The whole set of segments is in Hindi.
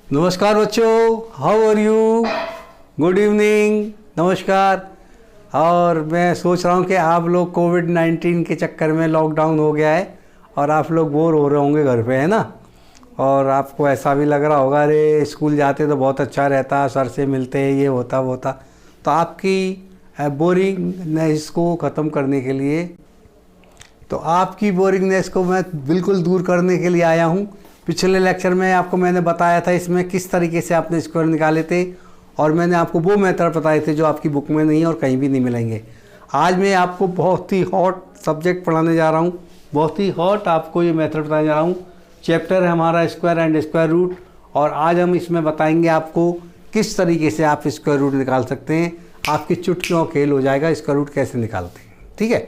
नमस्कार बच्चों, how are you? Good evening, नमस्कार। और मैं सोच रहा हूँ कि आप लोग कोविड-19 के चक्कर में लॉकडाउन हो गया है और आप लोग बोर हो रहे होंगे घर पे, है ना। और आपको ऐसा भी लग रहा होगा, अरे स्कूल जाते तो बहुत अच्छा रहता, सर से मिलते, ये होता वो होता। तो आपकी बोरिंगनेस को ख़त्म करने के लिए, तो आपकी बोरिंगनेस को मैं बिल्कुल दूर करने के लिए आया हूँ। पिछले लेक्चर में आपको मैंने बताया था इसमें किस तरीके से आपने स्क्वायर निकाले थे, और मैंने आपको वो मेथड बताए थे जो आपकी बुक में नहीं और कहीं भी नहीं मिलेंगे। आज मैं आपको बहुत ही हॉट सब्जेक्ट पढ़ाने जा रहा हूँ, बहुत ही हॉट आपको ये मेथड बताने जा रहा हूँ। चैप्टर है हमारा स्क्वायर एंड स्क्वायर रूट, और आज हम इसमें बताएंगे आपको किस तरीके से आप स्क्वायर रूट निकाल सकते हैं। आपकी चुटकियों खेल हो जाएगा स्क्वायर रूट कैसे निकालते हैं, ठीक है।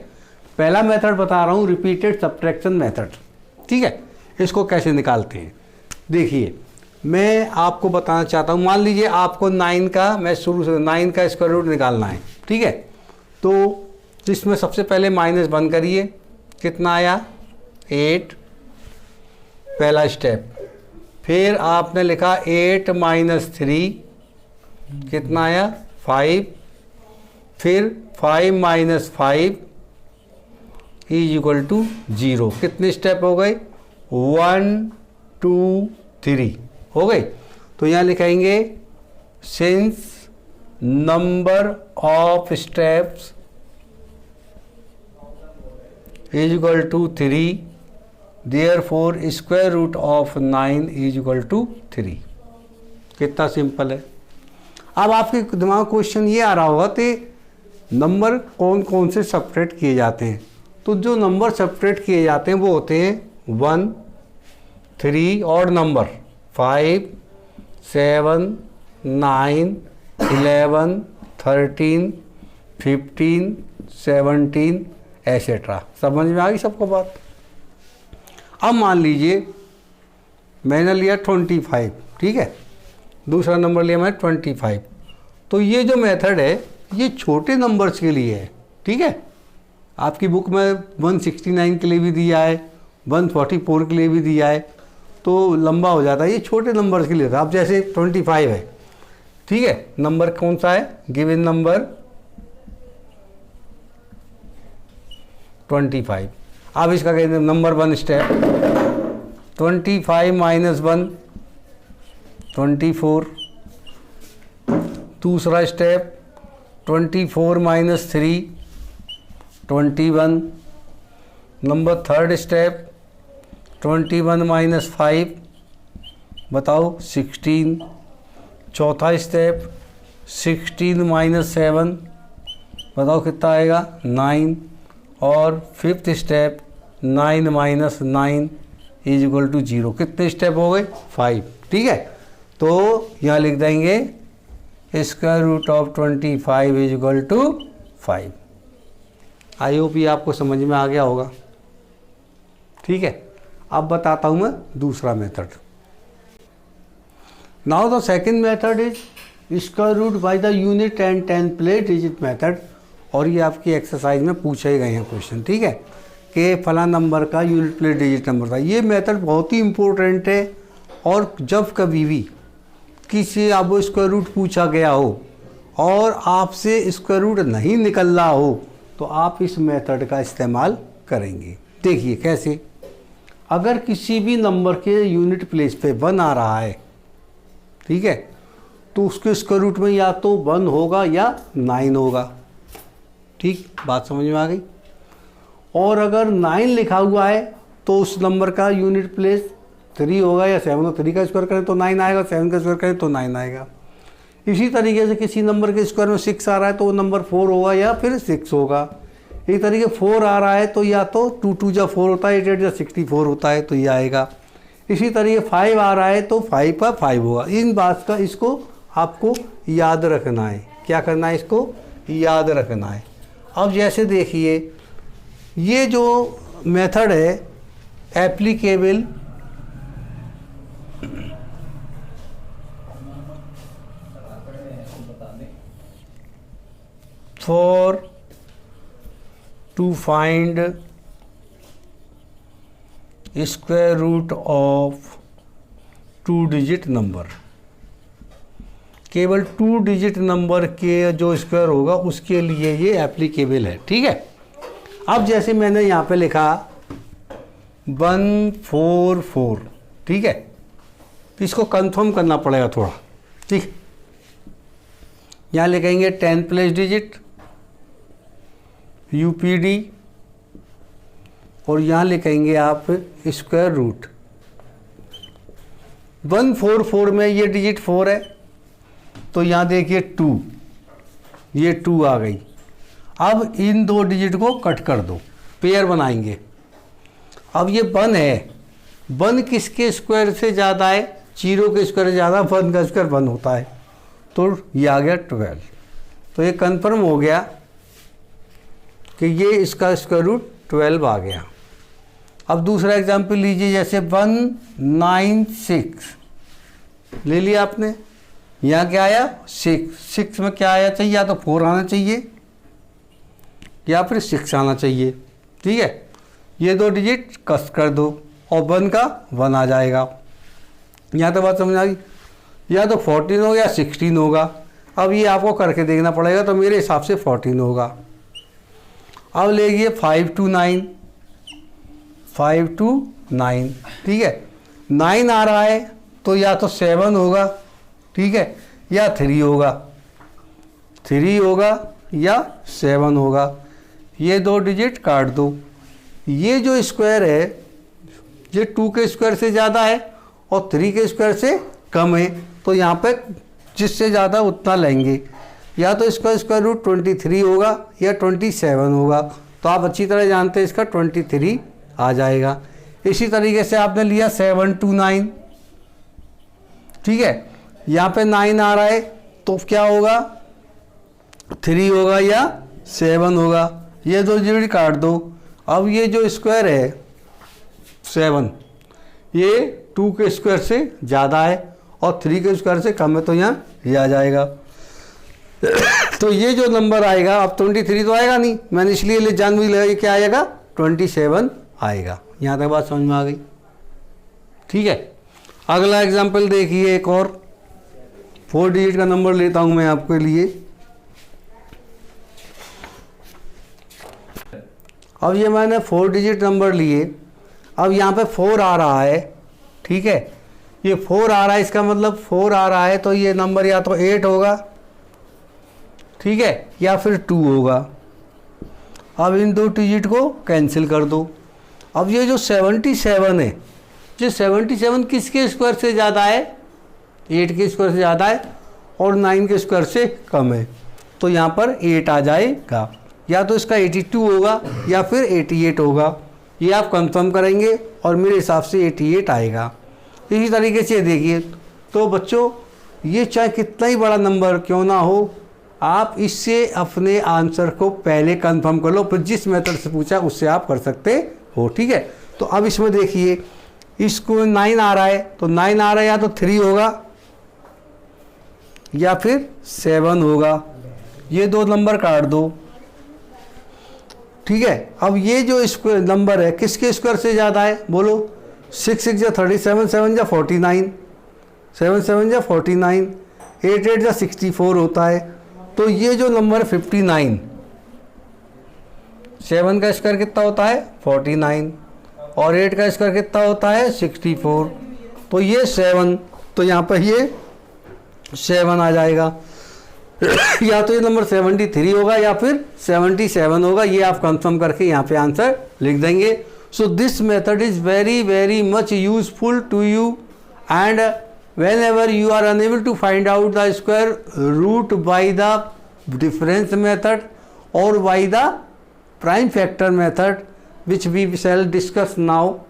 पहला मेथड बता रहा हूँ, रिपीटेड सब्ट्रैक्शन मेथड, ठीक है। इसको कैसे निकालते हैं देखिए, मैं आपको बताना चाहता हूँ। मान लीजिए आपको 9 का, मैं शुरू से 9 का स्क्वायर रूट निकालना है, ठीक है। तो इसमें सबसे पहले -1 करिए, कितना आया 8, पहला स्टेप। फिर आपने लिखा 8 - 3, कितना आया 5। फिर 5 - 5 = 0। कितने स्टेप हो गए? 1 2 3 हो गए। तो यहाँ लिखेंगे since number of steps = 3, therefore square root of 9 = 3। कितना सिंपल है। अब आपके दिमाग क्वेश्चन ये आ रहा होगा कि नंबर कौन कौन से सब्ट्रैक्ट किए जाते हैं। तो जो नंबर सब्ट्रैक्ट किए जाते हैं वो होते हैं 1 3 ऑड नंबर, 5 7 9 11 13 15 17 एसेट्रा। समझ में आ गई सबको बात। अब मान लीजिए मैंने लिया 25, ठीक है। दूसरा नंबर लिया मैं 25। तो ये जो मेथड है ये छोटे नंबर्स के लिए है, ठीक है। आपकी बुक में 169 के लिए भी दिया है, 144 के लिए भी दिया है, तो लंबा हो जाता है। ये छोटे नंबर्स के लिए था। अब जैसे 25 है, ठीक है। नंबर कौन सा है? Given number 25। अब इसका कहते हैं नंबर 1 स्टेप, 25 - 1 24। दूसरा स्टेप 24 - 3 21। नंबर थर्ड स्टेप 21 - 5 बताओ 16। चौथा स्टेप 16 - 7 बताओ कितना आएगा 9। और फिफ्थ स्टेप 9 - 9 = 0। कितने स्टेप हो गए? 5, ठीक है। तो यहाँ लिख देंगे square root of 25 = 5। I hope ये आपको समझ में आ गया होगा, ठीक है। अब बताता हूँ मैं दूसरा method. Now the second method is square root by the unit and 10 place digit method. और ये आपकी एक्सरसाइज में पूछे गए हैं क्वेश्चन, ठीक है, कि फला नंबर का यूनिट प्लेस डिजिट नंबर था। ये मेथड बहुत ही इम्पोर्टेंट है। और जब कभी भी किसी आपको स्क्वायर रूट पूछा गया हो और आपसे स्क्वायर रूट नहीं निकल रहा हो तो आप इस मेथड का इस्तेमाल करेंगे। देखिए कैसे। अगर किसी भी नंबर के यूनिट प्लेस पे 1 आ रहा है, ठीक है, तो उसके स्क्वायर रूट में या तो 1 होगा या 9 होगा, ठीक। बात समझ में आ गई। और अगर 9 लिखा हुआ है तो उस नंबर का यूनिट प्लेस 3 होगा या 7 होगा। 3 का स्क्वायर करें तो 9 आएगा, 7 का स्क्वायर करें तो 9 आएगा। इसी तरीके से किसी नंबर के स्क्वायर में 6 आ रहा है तो वो नंबर 4 होगा या फिर 6 होगा। इसी तरीके 4 आ रहा है तो या तो 2 2 जा 4 होता है, 8 8 जा 64 होता है तो ये आएगा। इसी तरीके 5 आ रहा है तो 5 का 5 होगा। इन बात का इसको आपको याद रखना है। क्या करना है? इसको याद रखना है। अब जैसे देखिए ये जो मेथड है applicable for to find square root of 2 digit number. केवल 2 डिजिट नंबर के जो स्क्वायर होगा उसके लिए ये एप्लीकेबल है, ठीक है। अब जैसे मैंने यहाँ पे लिखा 144, ठीक है, तो इसको कंफर्म करना पड़ेगा थोड़ा, ठीक। यहाँ लिखेंगे 10 प्लस डिजिट UPD और यहाँ लिखेंगे आप स्क्वायर रूट। 144 में ये डिजिट 4 है तो यहाँ देखिए 2, ये 2 आ गई। अब इन 2 डिजिट को कट कर दो, पेयर बनाएंगे। अब ये 1 है, 1 किसके स्क्वायर से ज़्यादा है? 0 के स्क्वायर से ज़्यादा, 1 का स्क्वायर 1 होता है, तो ये आ गया 12। तो ये कंफर्म हो गया कि ये इसका स्क्वायर रूट 12 आ गया। अब दूसरा एग्जाम्पल लीजिए, जैसे 196 ले लिया आपने, यहाँ क्या आया 6 में क्या आया चाहिए? या तो 4 आना चाहिए या फिर 6 आना चाहिए, ठीक है। ये 2 डिजिट कस कर दो और 1 का 1 आ जाएगा। यहाँ तो बात समझ आ गई। या तो 14 होगा या 16 होगा। अब ये आपको करके देखना पड़ेगा, तो मेरे हिसाब से 14 होगा। अब लेंगे 5 to 9, 5 to 9, ठीक है। 9 आ रहा है तो या तो 7 होगा, ठीक है, या 3 होगा, 3 होगा या 7 होगा। ये 2 डिजिट काट दो। ये जो स्क्वायर है ये 2 के स्क्वायर से ज़्यादा है और 3 के स्क्वायर से कम है, तो यहाँ पे जिससे ज़्यादा उतना लेंगे। या तो इसका स्क्वायर रूट 23 होगा या 27 होगा। तो आप अच्छी तरह जानते हैं इसका 23 आ जाएगा। इसी तरीके से आपने लिया 7 to 9, ठीक है। यहाँ पे 9 आ रहा है तो क्या होगा? 3 होगा या 7 होगा। ये 2 डिजिट काट दो। अब ये जो स्क्वायर है 7, ये 2 के स्क्वायर से ज़्यादा है और 3 के स्क्वायर से कम है, तो यहाँ ये आ जाएगा। तो ये जो नंबर आएगा, अब 23 तो आएगा नहीं, मैंने इसलिए ले जान भी लगा, क्या आएगा 27 आएगा। यहाँ तक बात समझ में आ गई, ठीक है। अगला एग्जाम्पल देखिए, एक और 4 डिजिट का नंबर लेता हूँ मैं आपके लिए। अब ये मैंने 4 डिजिट नंबर लिए। अब यहाँ पे 4 आ रहा है, ठीक है, ये 4 आ रहा है, इसका मतलब 4 आ रहा है तो ये नंबर या तो 8 होगा, ठीक है, या फिर 2 होगा। अब इन 2 डिजिट को कैंसिल कर दो। अब ये जो 77 है, जो 77 किसके स्क्वायर से ज़्यादा है? 8 के स्क्वायर से ज़्यादा है और 9 के स्क्वायर से कम है, तो यहाँ पर 8 आ जाएगा। या तो इसका 82 होगा या फिर 88 होगा। ये आप कंफर्म करेंगे और मेरे हिसाब से 88 आएगा। इसी तरीके से देखिए, तो बच्चों ये चाहे कितना ही बड़ा नंबर क्यों ना हो, आप इससे अपने आंसर को पहले कंफर्म कर लो, फिर जिस मेथड से पूछा उससे आप कर सकते हो, ठीक है। तो अब इसमें देखिए, इसको 9 आ रहा है तो 9 आ रहा है, या तो 3 होगा या फिर 7 होगा। ये 2 नंबर काट दो, ठीक है। अब ये जो स्क्वायर नंबर है किसके स्क्वायर से ज़्यादा है? बोलो। 6 6 या 37, 7 या 49, 7 7 या 49, 8 8 या 64 होता है। तो ये जो नंबर 59, 7 का स्क्वायर कितना होता है? 49 और 8 का स्क्वायर कितना होता है? 64। तो ये 7, तो यहाँ पर ये 7 आ जाएगा। या तो ये नंबर 73 होगा या फिर 77 होगा। ये आप कंफर्म करके यहाँ पे आंसर लिख देंगे। So this method is very very much useful to you, and whenever you are unable to find out the square root by the difference method or by the prime factor method, which we shall discuss now,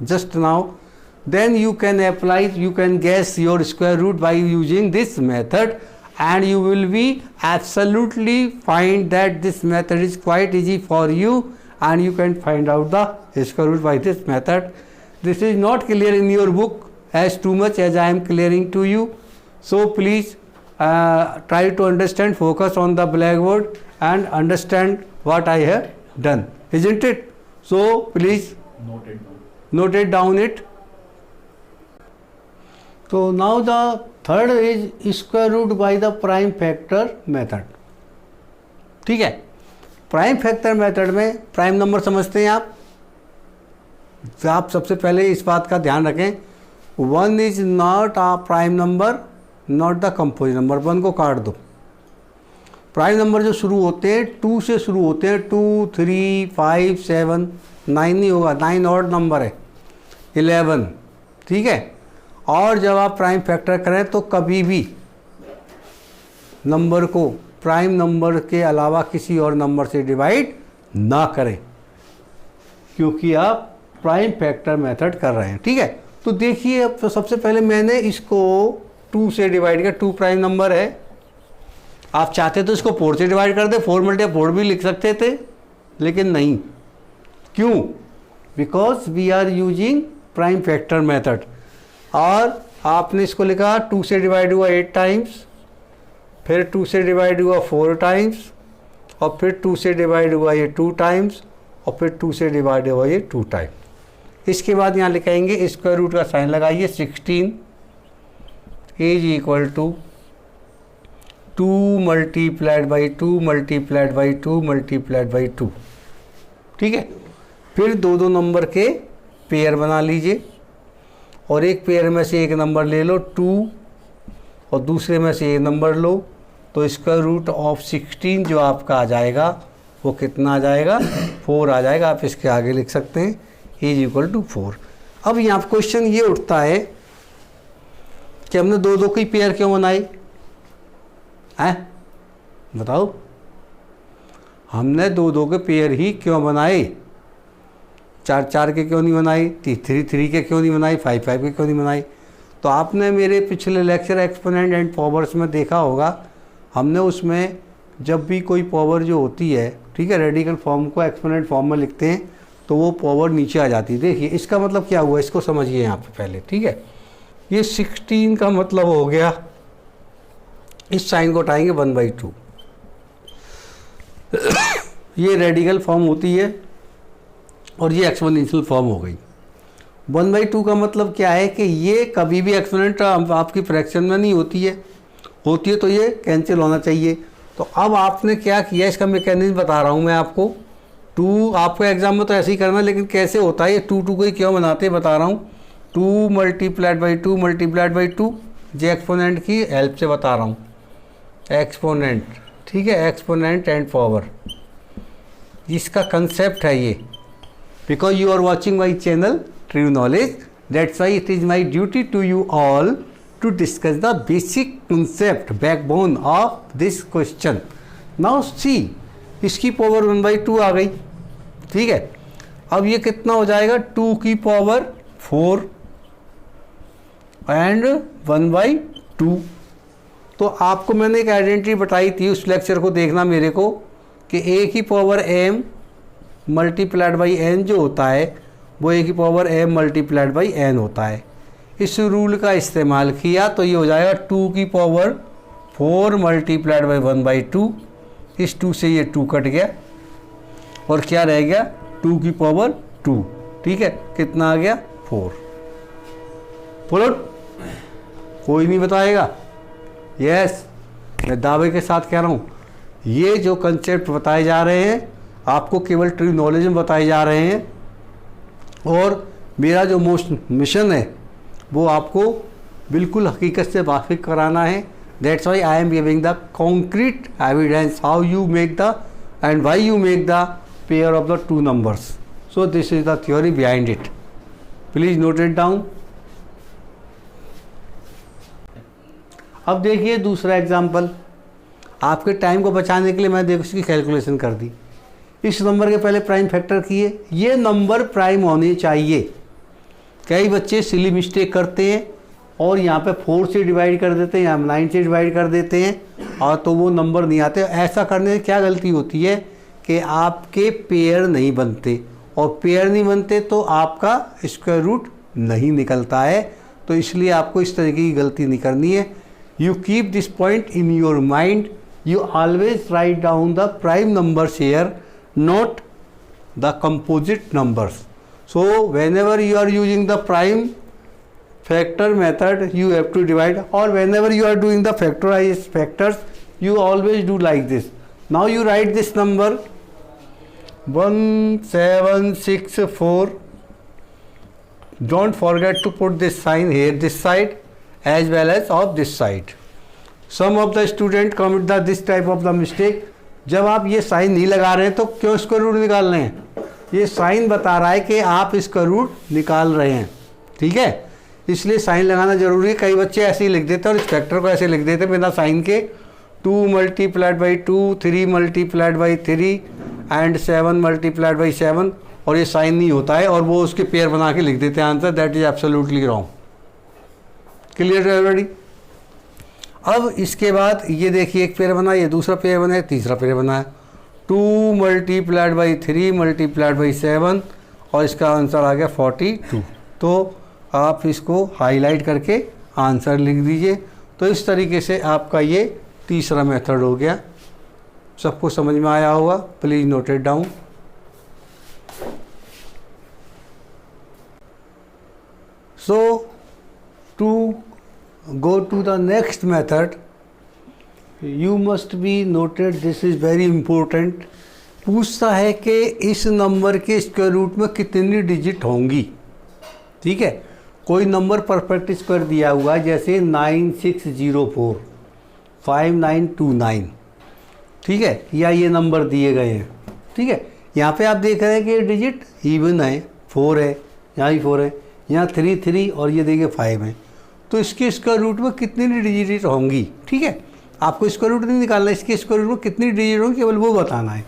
just now, then you can apply, you can guess your square root by using this method, and you will be absolutely find that this method is quite easy for you, and you can find out the square root by this method. This is not clear in your book as too much as I am clearing to you, so please try to understand, focus on the blackboard and understand what I have done, isn't it? So please note it down it. So now the third is square root by the prime factor method. ठीक है, प्राइम फैक्टर मेथड में प्राइम नंबर समझते हैं आप। तो आप सबसे पहले इस बात का ध्यान रखें, 1 is not a prime number, not the composite number. 1 को काट दो। प्राइम नंबर जो शुरू होते हैं 2 से शुरू होते हैं, 2, 3, 5, 7, 9 नहीं होगा, 9 ऑड नंबर है, 11। ठीक है, और जब आप प्राइम फैक्टर करें तो कभी भी नंबर को प्राइम नंबर के अलावा किसी और नंबर से डिवाइड ना करें, क्योंकि आप प्राइम फैक्टर मेथड कर रहे हैं। ठीक है, तो देखिए अब तो सबसे पहले मैंने इसको 2 से डिवाइड किया। 2 प्राइम नंबर है, आप चाहते तो इसको 4 से डिवाइड कर दे, 4 × 4 भी लिख सकते थे, लेकिन नहीं। क्यों? Because we are using prime factor method. और आपने इसको लिखा 2 से डिवाइड हुआ 8 टाइम्स, फिर 2 से डिवाइड हुआ 4 टाइम्स, और फिर 2 से डिवाइड हुआ ये 2 टाइम्स, और फिर 2 से डिवाइड हुआ ये 2 टाइम्स। इसके बाद यहाँ लिखाएंगे, स्क्वायर रूट का साइन लगाइए, 16 is equal to 2 multiplied by 2 multiplied by 2 multiplied by 2। ठीक है, फिर 2 नंबर के पेयर बना लीजिए, और एक पेयर में से एक नंबर ले लो 2, और दूसरे में से एक नंबर लो, तो स्क्वायर रूट ऑफ 16 जो आपका आ जाएगा वो कितना आ जाएगा? 4 आ जाएगा। आप इसके आगे लिख सकते हैं इज इक्वल टू 4। अब यहाँ क्वेश्चन ये उठता है कि हमने 2 की पेयर क्यों बनाई है? बताओ, हमने 2 के पेयर ही क्यों बनाए? 4 के क्यों नहीं बनाई? 3 के क्यों नहीं बनाई? 5 के क्यों नहीं बनाई? तो आपने मेरे पिछले लेक्चर एक्सपोनेंट एंड पावर्स में देखा होगा, हमने उसमें जब भी कोई पावर जो होती है, ठीक है, रेडिकल फॉर्म को एक्सपोनेंट फॉर्म में लिखते हैं तो वो पावर नीचे आ जाती है। देखिए इसका मतलब क्या हुआ, इसको समझिए यहाँ पे पहले। ठीक है, ये 16 का मतलब हो गया, इस साइन को उठाएंगे 1/2। ये रेडिकल फॉर्म होती है और ये एक्सपोनेंशियल फॉर्म हो गई। 1/2 का मतलब क्या है कि ये कभी भी एक्सपोनेंट आपकी फ्रैक्शन में नहीं होती है, होती है तो ये कैंसिल होना चाहिए। तो अब आपने क्या किया, इसका मैकेनिज्म बता रहा हूँ मैं आपको। 2 आपको एग्जाम में तो ऐसे ही करना है, लेकिन कैसे होता है ये 2 को ही क्यों बनाते हैं बता रहा हूँ। 2 मल्टीप्लाइड बाई 2 मल्टीप्लाइड बाई 2, जो एक्सपोनेंट की हेल्प से बता रहा हूँ, एक्सपोनेंट। ठीक है, एक्सपोनेंट एंड पावर, इसका कंसेप्ट है ये। Because you are watching my channel true knowledge, that's why it is my duty to you all to discuss the basic concept backbone of this question. Now see, इसकी पावर 1/2 आ गई। ठीक है, अब ये कितना हो जाएगा? 2 की पावर 4 एंड 1/2। तो आपको मैंने एक आइडेंटिटी बताई थी, उस लेक्चर को देखना मेरे को, कि a की power m multiplied by n जो होता है वो a की power m multiplied by n होता है। इस रूल का इस्तेमाल किया तो ये हो जाएगा 2 की पावर 4 मल्टीप्लाइड बाई 1/2। इस 2 से ये 2 कट गया और क्या रह गया? 2 की पावर 2। ठीक है, कितना आ गया? 4। बोलो, कोई नहीं बताएगा? यस, मैं दावे के साथ कह रहा हूँ, ये जो कंसेप्ट बताए जा रहे हैं आपको केवल ट्रू नॉलेज में बताए जा रहे हैं, और मेरा जो मिशन है वो आपको बिल्कुल हकीकत से वाकिफ कराना है। That's why I am giving the concrete evidence how you make the end why you make the pair of the 2 numbers. So this is the theory behind it, please note it down. अब देखिए दूसरा एग्जाम्पल, आपके टाइम को बचाने के लिए मैं देखो इसकी कैलकुलेशन कर दी। इस नंबर के पहले प्राइम फैक्टर किए, ये नंबर प्राइम होने चाहिए। कई बच्चे सिली मिस्टेक करते हैं और यहाँ पे 4 से डिवाइड कर देते हैं, यहाँ 9 से डिवाइड कर देते हैं, और तो वो नंबर नहीं आते। ऐसा करने से क्या गलती होती है कि आपके पेयर नहीं बनते, और पेयर नहीं बनते तो आपका स्क्वायर रूट नहीं निकलता है। तो इसलिए आपको इस तरीके की गलती नहीं करनी है। You keep this point in your mind, you always write down the prime numbers here, not the composite numbers. So whenever you are using the prime factor method you have to divide, or whenever you are doing the factorized factors you always do like this. Now you write this number 1764. Don't forget to put this sign here, this side as well as of this side. Some of the student commit this type of the mistake. जब आप ये साइन नहीं लगा रहे हैं तो क्यों इसका रूट निकाल रहे हैं? ये साइन बता रहा है कि आप इसका रूट निकाल रहे हैं, ठीक है, इसलिए साइन लगाना जरूरी है. कई बच्चे ऐसे ही लिख देते हैं और इस फैक्टर को ऐसे लिख देते हैं बिना साइन के. 2 multiplied by 2, 3 multiplied by 3 and 7 multiplied by 7, और ये साइन नहीं होता है और वो उसके पेयर बना के लिख देते हैं answer. That is absolutely wrong. Clear already? अब इसके बाद ये देखिए एक पेयर बना, ये दूसरा पेयर बना है, तीसरा पेयर बना है. 2 मल्टीप्लाइड बाई 3 मल्टीप्लाइड बाई 7 और इसका आंसर आ गया 42. तो आप इसको हाईलाइट करके आंसर लिख दीजिए. तो इस तरीके से आपका ये तीसरा मेथड हो गया. सबको समझ में आया होगा? Please note it down. So to go to the next method, you must be noted, this is very important. पूछता है कि इस नंबर के स्क्वायर रूट में कितनी डिजिट होंगी, ठीक है. कोई नंबर परफेक्ट स्क्वायर दिया हुआ है जैसे 9604 5929, ठीक है, या ये नंबर दिए गए हैं, ठीक है. यहाँ पे आप देख रहे हैं कि ये डिजिट इवन है, 4 है, यहाँ भी 4 है, यहाँ 3 3 और ये देखिए 5 है. तो इसके स्क्वायर रूट में कितनी डिजिट होंगी, ठीक है. आपको स्क्वायर रूट नहीं निकालना, इसके स्क्वायर रूट में कितनी डिजिट होंगी केवल वो बताना है.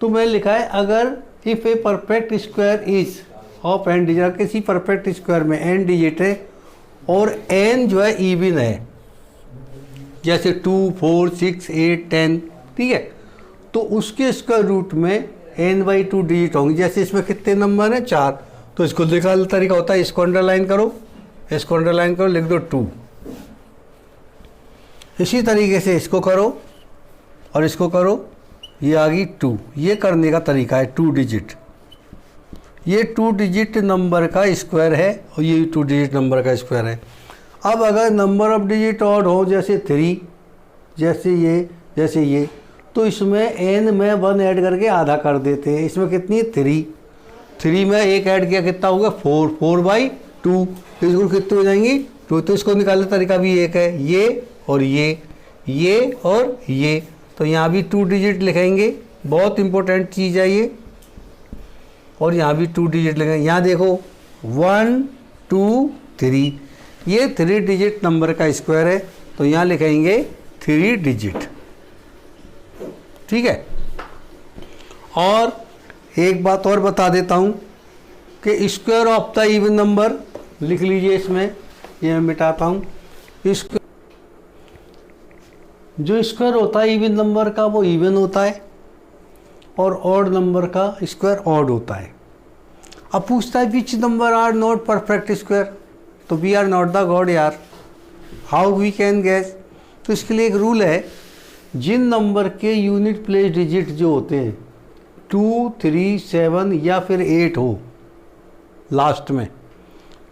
तो मैंने लिखा है अगर if a perfect square is of n digit, किसी परफेक्ट स्क्वायर में एन डिजिट है और एन जो है इवन है, जैसे 2 4 6 8 10, ठीक है, तो उसके स्क्वायर रूट में n/2 डिजिट होंगी. जैसे इसमें कितने नंबर हैं? 4. तो इसको निकालने का तरीका होता है, इसको अंडरलाइन करो, इसको अंडरलाइन करो, लिख दो 2. इसी तरीके से इसको करो और इसको करो, ये आ गई 2. ये करने का तरीका है 2 डिजिट. ये 2 डिजिट नंबर का स्क्वायर है और ये 2 डिजिट नंबर का स्क्वायर है. अब अगर नंबर ऑफ डिजिट ऑड हो जैसे 3, जैसे ये, तो इसमें n में 1 ऐड करके आधा कर देते हैं. इसमें कितनी? 3 में 1 ऐड किया कितना होगा? 4/2. इसको कितने हो जाएंगी? 2. तो इसको निकालने का तरीका भी एक है, ये और ये और ये. तो यहाँ भी 2 डिजिट लिखेंगे, बहुत इंपॉर्टेंट चीज़ है ये. और यहाँ भी 2 डिजिट लिखेंगे. यहाँ देखो 1 2 3, ये 3 डिजिट नंबर का स्क्वायर है, तो यहाँ लिखेंगे 3 डिजिट, ठीक है. और एक बात और बता देता हूँ कि square of the even number लिख लीजिए इसमें, ये मैं मिटाता हूँ. जो स्क्वायर होता है इवन नंबर का वो इवन होता है और ऑड नंबर का स्क्वायर ऑड होता है. अब पूछता है which number are not perfect square, तो we are not the god यार, हाउ वी कैन गैस. तो इसके लिए एक रूल है, जिन नंबर के यूनिट प्लेस डिजिट जो होते हैं 2 3 7 या फिर 8 हो लास्ट में,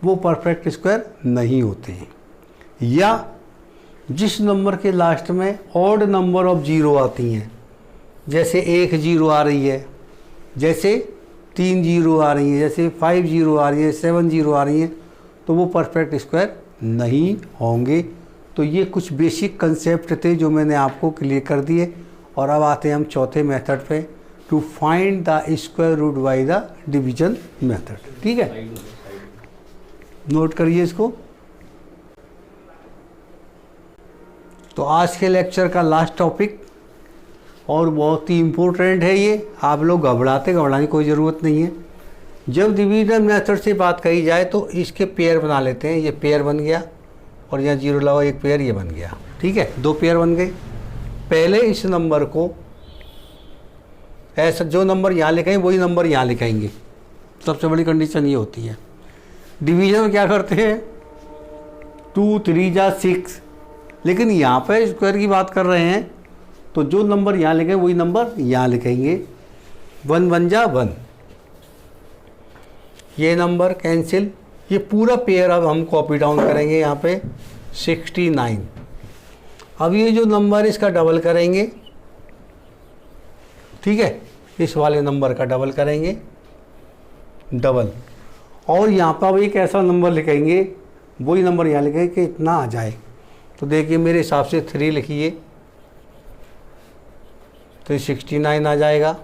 वो परफेक्ट स्क्वायर नहीं होते हैं. या जिस नंबर के लास्ट में ऑड नंबर ऑफ 0 आती हैं, जैसे 1 0 आ रही है, जैसे 3 0 आ रही हैं, जैसे 5 0 आ रही है, 7 0 आ रही हैं, तो वो परफेक्ट स्क्वायर नहीं होंगे. तो ये कुछ बेसिक कंसेप्ट थे जो मैंने आपको क्लियर कर दिए. और अब आते हैं हम चौथे मेथड पे, to find the square root by the division method, ठीक है. नोट करिए इसको. तो आज के लेक्चर का लास्ट टॉपिक और बहुत ही इम्पोर्टेंट है ये. आप लोग घबराने की कोई ज़रूरत नहीं है. जब डिवीजन मेथड से बात कही जाए तो इसके पेयर बना लेते हैं. ये पेयर बन गया और यहाँ 0 लगा, एक पेयर ये बन गया, ठीक है, 2 पेयर बन गए. पहले इस नंबर को ऐसा, जो नंबर यहाँ लिखेंगे वही नंबर यहाँ लिखेंगे. सबसे बड़ी कंडीशन ये होती है. डिवीजन में क्या करते हैं? 2 3 जा 6, लेकिन यहाँ पर स्क्वायर की बात कर रहे हैं तो जो नंबर यहाँ लिखेंगे वही नंबर यहाँ लिखेंगे. 1 1 जा 1, ये नंबर कैंसिल, ये पूरा पेयर अब हम कॉपी डाउन करेंगे यहाँ पे 69। अब ये जो नंबर इसका डबल करेंगे, ठीक है, इस वाले नंबर का डबल करेंगे, डबल, और यहाँ पर अब एक ऐसा नंबर लिखेंगे, वही नंबर यहाँ लिखेंगे कि इतना आ जाए। तो देखिए मेरे हिसाब से 3 लिखिए तो 69 आ जाएगा,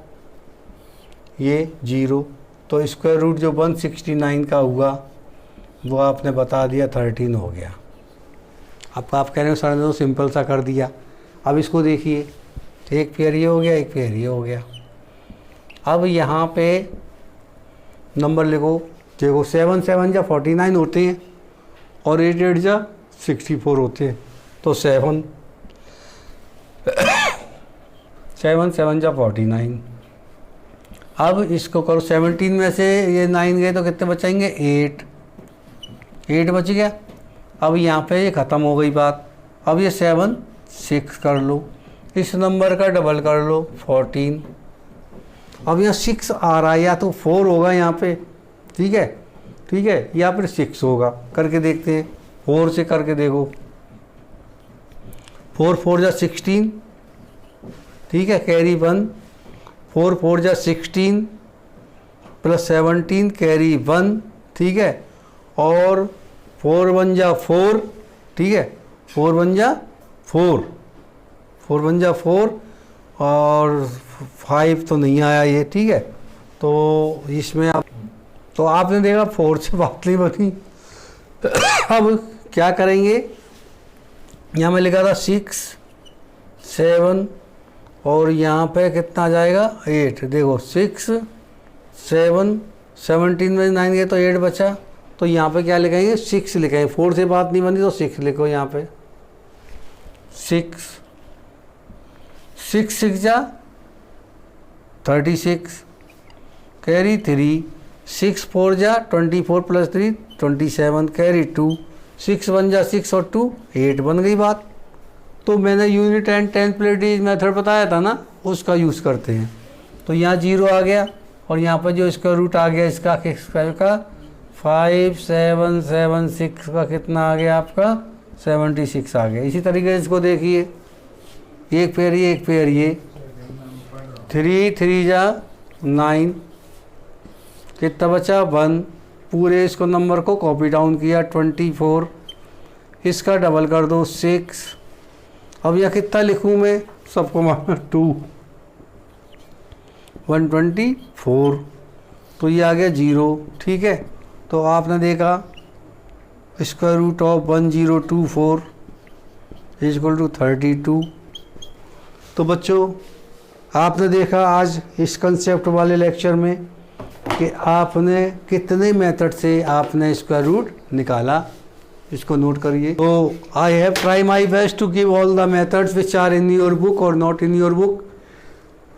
ये 0, तो स्क्वायर रूट जो 169 का हुआ वो आपने बता दिया 13 हो गया। अब आप कह रहे हो सर ने तो सिंपल सा कर दिया। अब इसको देखिए, एक पेयर ये हो गया, एक पेयर ये हो गया। अब यहाँ पे नंबर लिखो, देखो 7 7 जा 49 होते हैं और 8 8 जा 64 होते हैं, तो 7 7 जा 49। अब इसको करो, 17 में से ये 9 गए तो कितने बचेंगे, 8 बच गया। अब यहाँ पे ये ख़त्म हो गई बात। अब ये 7 6 कर लो, इस नंबर का डबल कर लो 14। अब यहाँ 6 आ रहा है, या तो 4 होगा यहाँ पे, ठीक है, ठीक है, या फिर 6 होगा। करके देखते हैं, 4 से करके देखो, 4 4 जा 16, ठीक है, कैरी 1, 4 4 जा 16 प्लस 17 कैरी 1, ठीक है, और 4 1 जा 4, ठीक है, 4 1 जा 4, 4 1 जा 4, और 5 तो नहीं आया ये, ठीक है। तो इसमें आप, तो आपने देखा 4 से बात नहीं बनी। अब क्या करेंगे, यहाँ मैं लिखा था 6 7 और यहाँ पे कितना आ जाएगा 8। देखो 6 7 17 में 9 गए तो 8 बचा, तो यहाँ पे क्या लिखेंगे 6 लिखेंगे। 4 से बात नहीं बनी तो 6 लिखो यहाँ पे, 6 6 6 जा 36 कैरी 3, 6 4 जा 24 प्लस 3 27 कैरी 2, 6 1 जा 6 और 2 8 बन गई बात। तो मैंने यूनिट एंड 10th प्लेटिज मेथड बताया था ना, उसका यूज़ करते हैं। तो यहाँ 0 आ गया और यहाँ पर जो इसका रूट आ गया इसका स्क्वायर का 5 7 7 6 का कितना आ गया आपका 76 आ गया। इसी तरीके से इसको देखिए, एक पेयर ये, एक पेयर ये, 3 3 जा 9, कितना बचा 1। पूरे इसको नंबर को कॉपी डाउन किया 24, इसका डबल कर दो 6। अब यह कितना लिखूँ मैं, सबको माना 2 124, तो ये आ गया 0, ठीक है। तो आपने देखा square root of 1024 equal to 32। तो बच्चों आपने देखा आज इस कंसेप्ट वाले लेक्चर में कि आपने कितने मेथड से आपने स्क्वायर रूट निकाला, इसको नोट करिए। तो I have try my best to give all the methods which are in your book और not in your book,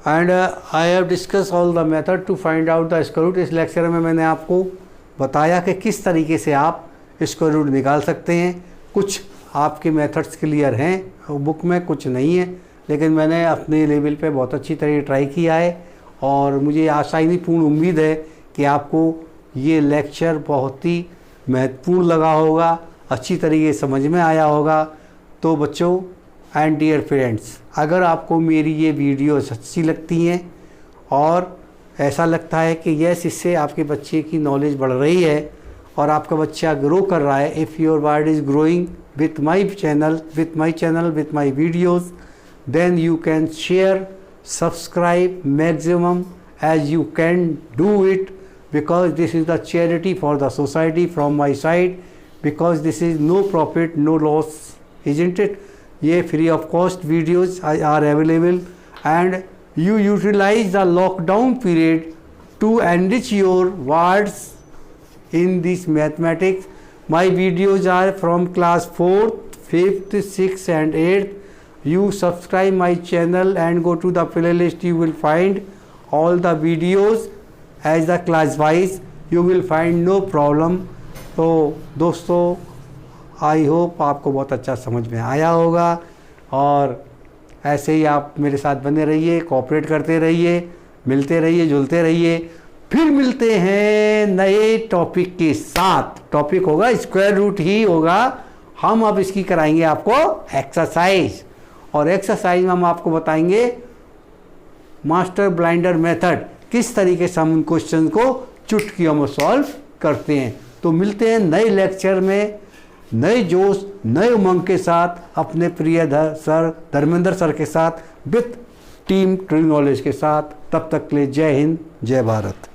and I have discuss all the method to find out the square root. इस लेक्चर में मैंने आपको बताया कि किस तरीके से आप स्क्वायर रूट निकाल सकते हैं। कुछ आपके मेथड्स क्लियर हैं बुक में, कुछ नहीं है, लेकिन मैंने अपने लेवल पे बहुत अच्छी तरह ट्राई किया है और मुझे आशा ही नहीं पूर्ण उम्मीद है कि आपको ये लेक्चर बहुत ही महत्वपूर्ण लगा होगा, अच्छी तरीके से समझ में आया होगा। तो बच्चों एंड डियर फ्रेंड्स, अगर आपको मेरी ये वीडियोस अच्छी लगती हैं और ऐसा लगता है कि यस इससे आपके बच्चे की नॉलेज बढ़ रही है और आपका बच्चा ग्रो कर रहा है, if your word is growing with my channel with my videos, then you can share, subscribe maximum as you can do it, because this is the charity for the society from my side, because this is no profit no loss, isn't it? ये free of cost videos are available and you utilize the lockdown period to enrich your words in this mathematics. My videos are from class 4th 5th 6th and 8th. You subscribe my channel and go to the playlist, you will find all the videos as the class wise, you will find no problem. तो दोस्तों आई होप आपको बहुत अच्छा समझ में आया होगा और ऐसे ही आप मेरे साथ बने रहिए, कोऑपरेट करते रहिए, मिलते रहिए, जुलते रहिए। फिर मिलते हैं नए टॉपिक के साथ। टॉपिक होगा स्क्वायर रूट ही होगा। हम अब इसकी कराएंगे आपको एक्सरसाइज, और एक्सरसाइज में हम आपको बताएंगे मास्टर ब्लाइंडर मेथड, किस तरीके से हम क्वेश्चन को चुटकियों में सॉल्व करते हैं। तो मिलते हैं नए लेक्चर में नए जोश नए उमंग के साथ अपने प्रिय सर धर्मेंद्र सर के साथ, विथ टीम ट्रू नॉलेज के साथ। तब तक के लिए जय हिंद जय भारत।